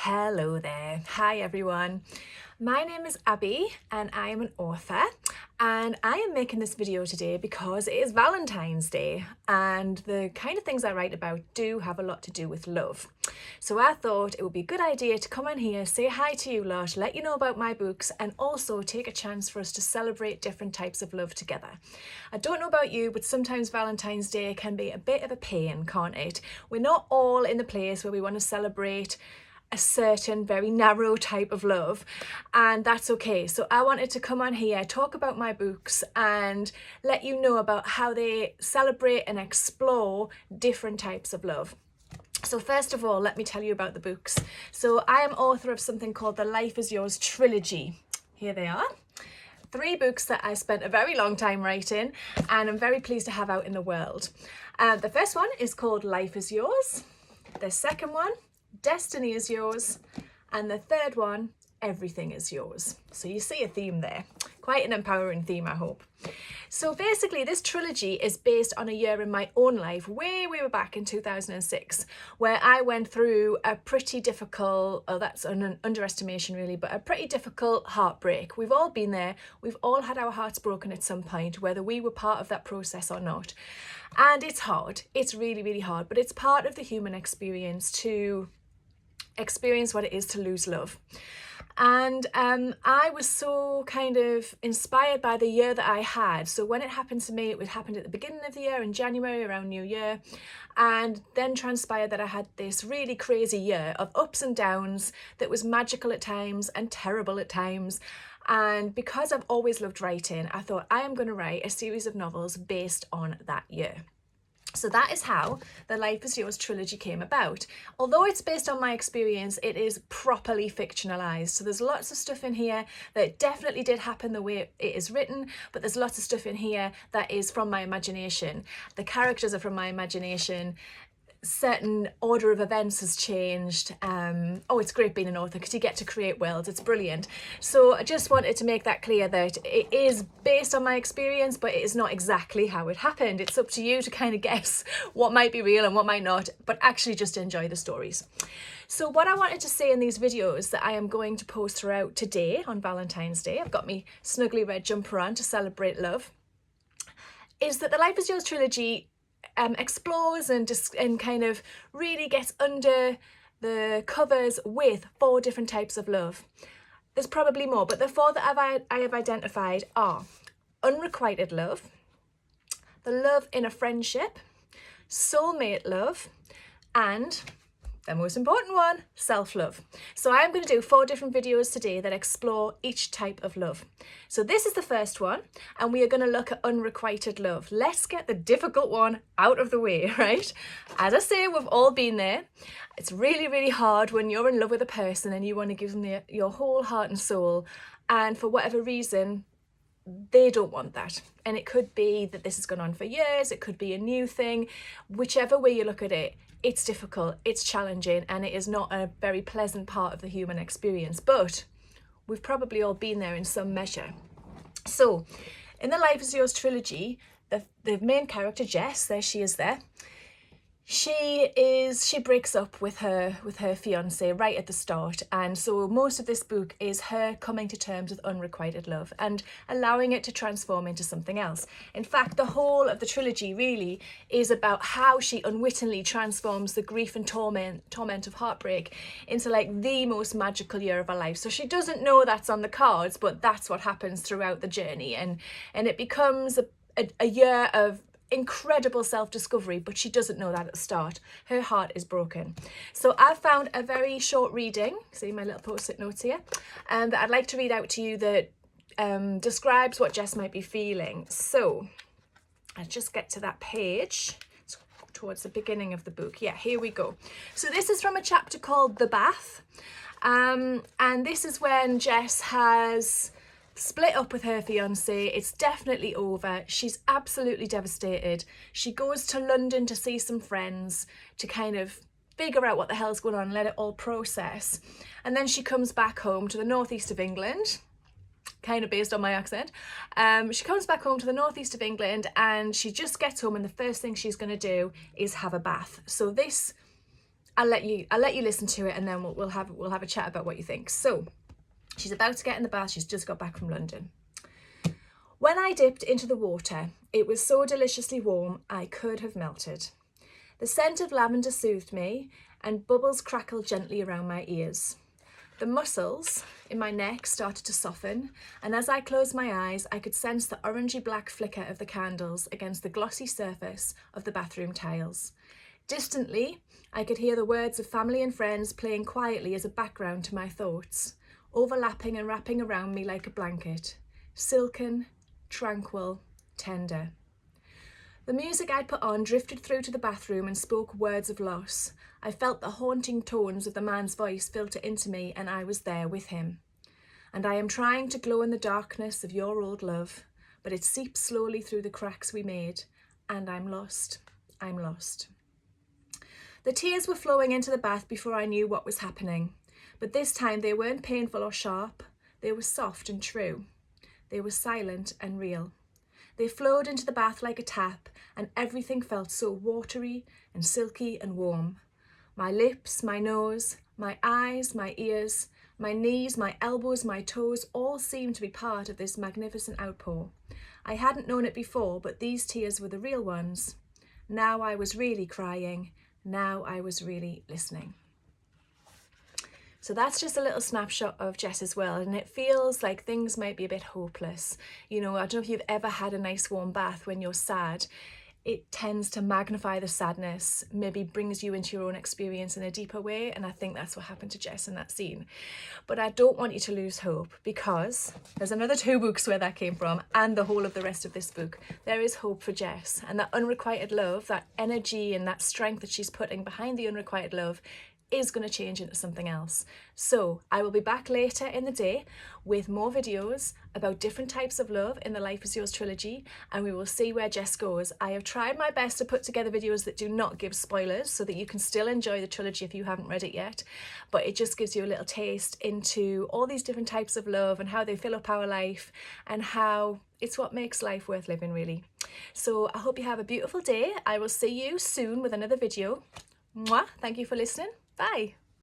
Hello there. Hi everyone. My name is Abby and I am an author, and I am making this video today because it is Valentine's Day and the kind of things I write about do have a lot to do with love. So I thought it would be a good idea to come on here, say hi to you lot, let you know about my books, and also take a chance for us to celebrate different types of love together. I don't know about you, but sometimes Valentine's Day can be a bit of a pain, can't it? We're not all in the place where we want to celebrate a certain very narrow type of love, and that's okay. So I wanted to come on here, talk about my books and let you know about how they celebrate and explore different types of love. So first of all, let me tell you about the books. So I am author of something called the Life is Yours trilogy. Here they are. 3 books that I spent a very long time writing and I'm very pleased to have out in the world. The first one is called Life is Yours. The second one, Destiny is Yours, and the third one, Everything is Yours. So you see a theme there, quite an empowering theme, I hope. So basically this trilogy is based on a year in my own life, way back in 2006, where I went through a pretty difficult, oh that's an underestimation really, but a pretty difficult heartbreak. We've all been there, we've all had our hearts broken at some point, whether we were part of that process or not. And it's hard, it's really hard, but it's part of the human experience to experience what it is to lose love. And I was so kind of inspired by the year that I had. So when it happened to me, it happened at the beginning of the year in January, around New Year, and then transpired that I had this really crazy year of ups and downs that was magical at times and terrible at times. And because I've always loved writing, I thought I am going to write a series of novels based on that year. So that is how the Life is Yours trilogy came about. Although it's based on my experience, it is properly fictionalized. So there's lots of stuff in here that definitely did happen the way it is written, but there's lots of stuff in here that is from my imagination. The characters are from my imagination. Certain order of events has changed. Oh, it's great being an author because you get to create worlds. It's brilliant. So I just wanted to make that clear that it is based on my experience, but it is not exactly how it happened. It's up to you to kind of guess what might be real and what might not, but actually just enjoy the stories. So what I wanted to say in these videos that I am going to post throughout today on Valentine's Day, I've got my snuggly red jumper on to celebrate love, is that the Life is Yours trilogy explores and kind of really gets under the covers with 4 different types of love. There's probably more, but the 4 that I have identified are unrequited love, the love in a friendship, soulmate love, and the most important one, self-love. So I'm going to do 4 different videos today that explore each type of love. So this is the first one, and we are going to look at unrequited love. Let's get the difficult one out of the way, right? As I say, we've all been there. It's really hard when you're in love with a person and you want to give them your whole heart and soul, and for whatever reason, they don't want that. And it could be that this has gone on for years, it could be a new thing. Whichever way you look at it, it's difficult, it's challenging, and it is not a very pleasant part of the human experience, but we've probably all been there in some measure. So in the Life is Yours trilogy, the main character, Jess, there she is there, she breaks up with her fiance right at the start, and so most of this book is her coming to terms with unrequited love and allowing it to transform into something else. In fact, the whole of the trilogy really is about how she unwittingly transforms the grief and torment of heartbreak into like the most magical year of her life. So she doesn't know that's on the cards, but that's what happens throughout the journey, and it becomes a year of incredible self-discovery, but she doesn't know that at the start. Her heart is broken. So I've found a very short reading, see my little post-it notes here, that I'd like to read out to you that describes what Jess might be feeling. So let's just get to that page. It's towards the beginning of the book. Yeah, here we go. So this is from a chapter called The Bath, and this is when Jess has split up with her fiance. It's definitely over. She's absolutely devastated. She goes to London to see some friends to kind of figure out what the hell's going on and let it all process. And then she comes back home to the northeast of England, kind of based on my accent. She comes back home to the northeast of England and she just gets home and the first thing she's going to do is have a bath. So this I'll let you listen to it, and then we'll have a chat about what you think. So she's about to get in the bath. She's just got back from London. When I dipped into the water, it was so deliciously warm I could have melted. The scent of lavender soothed me, and bubbles crackled gently around my ears. The muscles in my neck started to soften, and as I closed my eyes, I could sense the orangey black flicker of the candles against the glossy surface of the bathroom tiles. Distantly, I could hear the words of family and friends playing quietly as a background to my thoughts, overlapping and wrapping around me like a blanket, silken, tranquil, tender. The music I'd put on drifted through to the bathroom and spoke words of loss. I felt the haunting tones of the man's voice filter into me, and I was there with him. And I am trying to glow in the darkness of your old love, but it seeps slowly through the cracks we made, and I'm lost. I'm lost. The tears were flowing into the bath before I knew what was happening, but this time they weren't painful or sharp. They were soft and true. They were silent and real. They flowed into the bath like a tap, and everything felt so watery and silky and warm. My lips, my nose, my eyes, my ears, my knees, my elbows, my toes all seemed to be part of this magnificent outpour. I hadn't known it before, but these tears were the real ones. Now I was really crying. Now I was really listening. So that's just a little snapshot of Jess's world, and it feels like things might be a bit hopeless. You know, I don't know if you've ever had a nice warm bath when you're sad. It tends to magnify the sadness, maybe brings you into your own experience in a deeper way, and I think that's what happened to Jess in that scene. But I don't want you to lose hope, because there's another 2 books where that came from, and the whole of the rest of this book. There is hope for Jess, and that unrequited love, that energy and that strength that she's putting behind the unrequited love is going to change into something else. So I will be back later in the day with more videos about different types of love in the Life is Yours trilogy, and we will see where Jess goes. I have tried my best to put together videos that do not give spoilers so that you can still enjoy the trilogy if you haven't read it yet, but it just gives you a little taste into all these different types of love and how they fill up our life and how it's what makes life worth living, really. So I hope you have a beautiful day. I will see you soon with another video. Mwah! Thank you for listening. Bye.